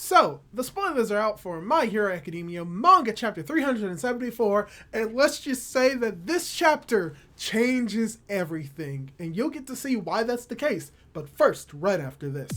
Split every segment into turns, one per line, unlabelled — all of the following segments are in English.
So, the spoilers are out for My Hero Academia Manga Chapter 374, and let's just say that this chapter changes everything, and you'll get to see why that's the case, but first, right after this.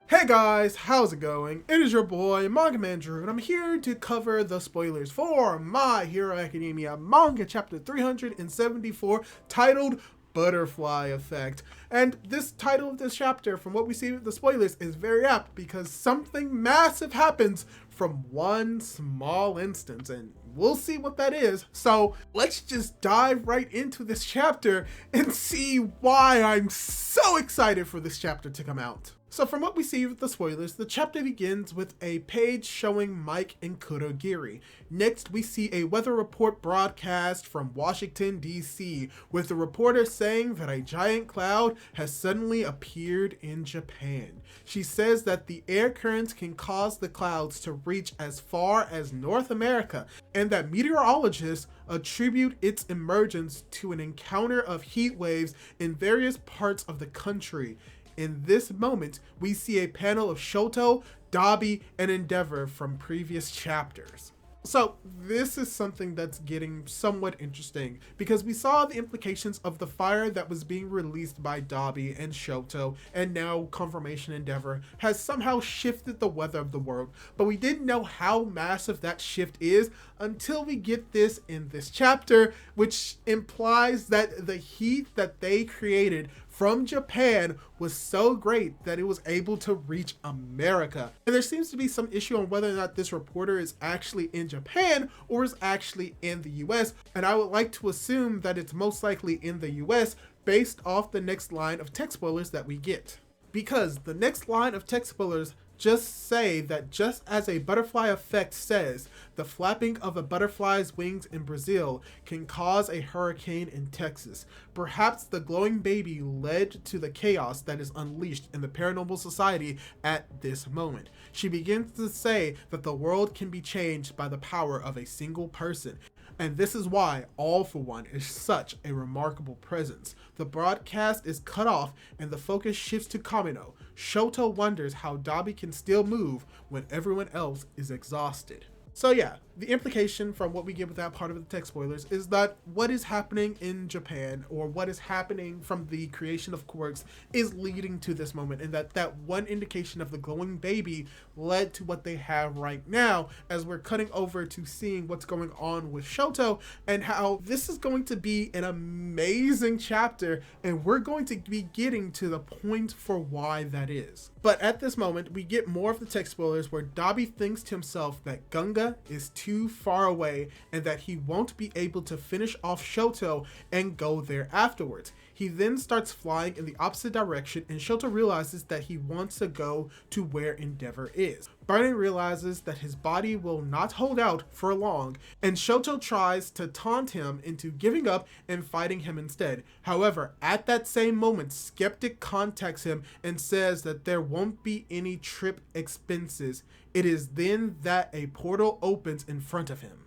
Hey guys, how's it going? It is your boy, Manga Man Drew, and I'm here to cover the spoilers for My Hero Academia Manga Chapter 374, titled Butterfly Effect. And this title of this chapter, from what we see with the spoilers, is very apt because something massive happens from one small instance, and we'll see what that is. So let's just dive right into this chapter and see why I'm so excited for this chapter to come out. So from what we see with the spoilers, the chapter begins with a page showing Mike and Kurogiri. Next, we see a weather report broadcast from Washington, D.C., with the reporter saying that a giant cloud has suddenly appeared in Japan. She says that the air currents can cause the clouds to reach as far as North America, and that meteorologists attribute its emergence to an encounter of heat waves in various parts of the country. In this moment, we see a panel of Shoto, Dabi, and Endeavor from previous chapters. So this is something that's getting somewhat interesting because we saw the implications of the fire that was being released by Dabi and Shoto, and now Confirmation Endeavor has somehow shifted the weather of the world, but we didn't know how massive that shift is until we get this in this chapter, which implies that the heat that they created from Japan was so great that it was able to reach America. And there seems to be some issue on whether or not this reporter is actually in Japan or is actually in the US, and I would like to assume that it's most likely in the US based off the next line of text spoilers that we get. Because the next line of text spoilers just say that just as a butterfly effect says, the flapping of a butterfly's wings in Brazil can cause a hurricane in Texas. Perhaps the glowing baby led to the chaos that is unleashed in the paranormal society at this moment. She begins to say that the world can be changed by the power of a single person. And this is why All for One is such a remarkable presence. The broadcast is cut off and the focus shifts to Kamino. Shoto wonders how Dabi can still move when everyone else is exhausted. So yeah, the implication from what we get with that part of the text spoilers is that what is happening in Japan, or what is happening from the creation of quirks, is leading to this moment, and that one indication of the glowing baby led to what they have right now, as we're cutting over to seeing what's going on with Shoto and how this is going to be an amazing chapter, and we're going to be getting to the point for why that is. But at this moment, we get more of the text spoilers where Dabi thinks to himself that Gunga is too far away and that he won't be able to finish off Shoto and go there afterwards. He then starts flying in the opposite direction, and Shoto realizes that he wants to go to where Endeavor is. Barney realizes that his body will not hold out for long, and Shoto tries to taunt him into giving up and fighting him instead. However, at that same moment, Skeptic contacts him and says that there won't be any trip expenses. It is then that a portal opens in front of him.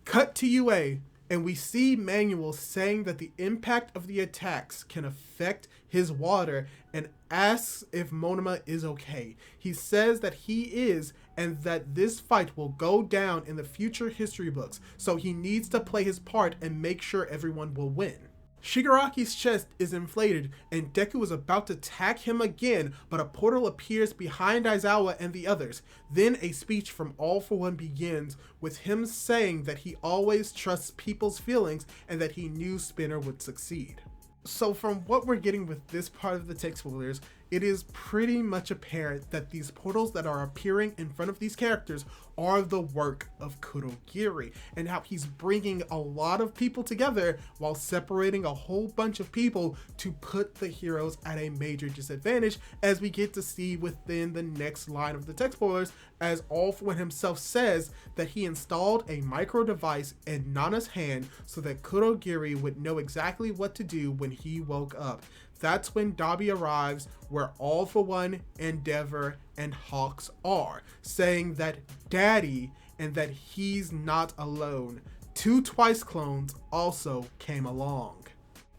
Cut to UA, and we see Manuel saying that the impact of the attacks can affect his water and asks if Monoma is okay. He says that he is, and that this fight will go down in the future history books, so he needs to play his part and make sure everyone will win. Shigaraki's chest is inflated and Deku is about to attack him again, but a portal appears behind Aizawa and the others. Then a speech from All for One begins, with him saying that he always trusts people's feelings and that he knew Spinner would succeed. So from what we're getting with this part of the text spoilers, it is pretty much apparent that these portals that are appearing in front of these characters are the work of Kurogiri, and how he's bringing a lot of people together while separating a whole bunch of people to put the heroes at a major disadvantage, as we get to see within the next line of the text spoilers, as All for One himself says that he installed a micro device in Nana's hand so that Kurogiri would know exactly what to do when he woke up. That's when Dabi arrives, where All for One, Endeavor, and Hawks are, saying that Daddy and that he's not alone. 2 Twice clones also came along.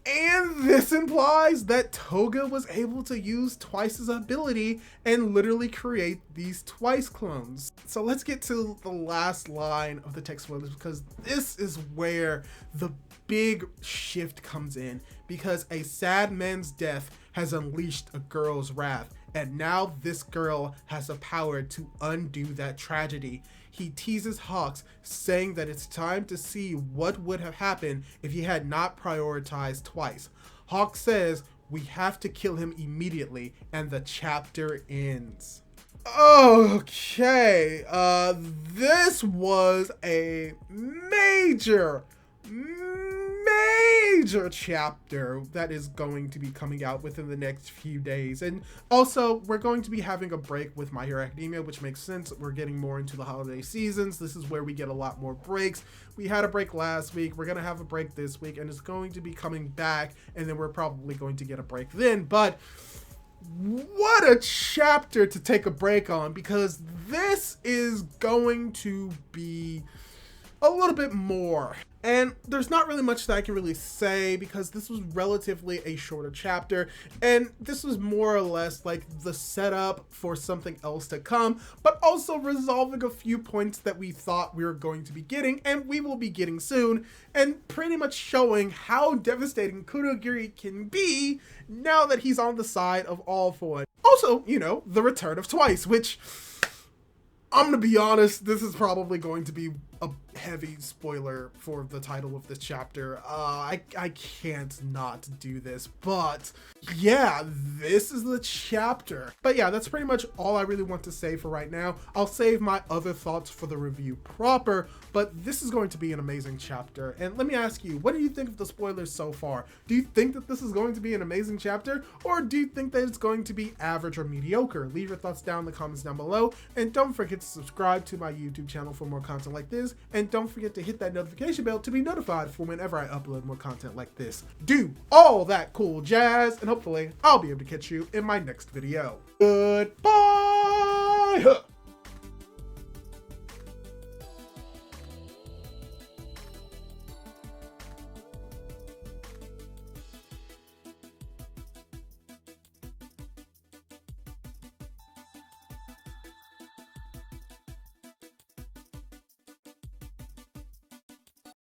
And this implies that Toga was able to use Twice's ability and literally create these Twice clones. So let's get to the last line of the text spoilers, because this is where the big shift comes in, because a sad man's death has unleashed a girl's wrath, and now this girl has the power to undo that tragedy. He teases Hawks, saying that it's time to see what would have happened if he had not prioritized Twice. Hawks says, "We have to kill him immediately," and the chapter ends. Okay, this was a major chapter that is going to be coming out within the next few days. And also, we're going to be having a break with My Hero Academia, which makes sense. We're getting more into the holiday seasons. This is where we get a lot more breaks. We had a break last week. We're going to have a break this week, and it's going to be coming back, and then we're probably going to get a break then. But what a chapter to take a break on, because this is going to be a little bit more. And there's not really much that I can really say, because this was relatively a shorter chapter, and this was more or less like the setup for something else to come, but also resolving a few points that we thought we were going to be getting, and we will be getting soon, and pretty much showing how devastating Kurogiri can be now that he's on the side of All For One. Also, you know, the return of Twice, which, I'm gonna be honest, this is probably going to be a heavy spoiler for the title of this chapter. I can't not do this, but yeah, this is the chapter. But yeah, that's pretty much all I really want to say for right now. I'll save my other thoughts for the review proper, but this is going to be an amazing chapter. And let me ask you, what do you think of the spoilers so far? Do you think that this is going to be an amazing chapter, or do you think that it's going to be average or mediocre? Leave your thoughts down in the comments down below, and don't forget to subscribe to my YouTube channel for more content like this, and don't forget to hit that notification bell to be notified for whenever I upload more content like this. Do all that cool jazz, and hopefully I'll be able to catch you in my next video. Goodbye!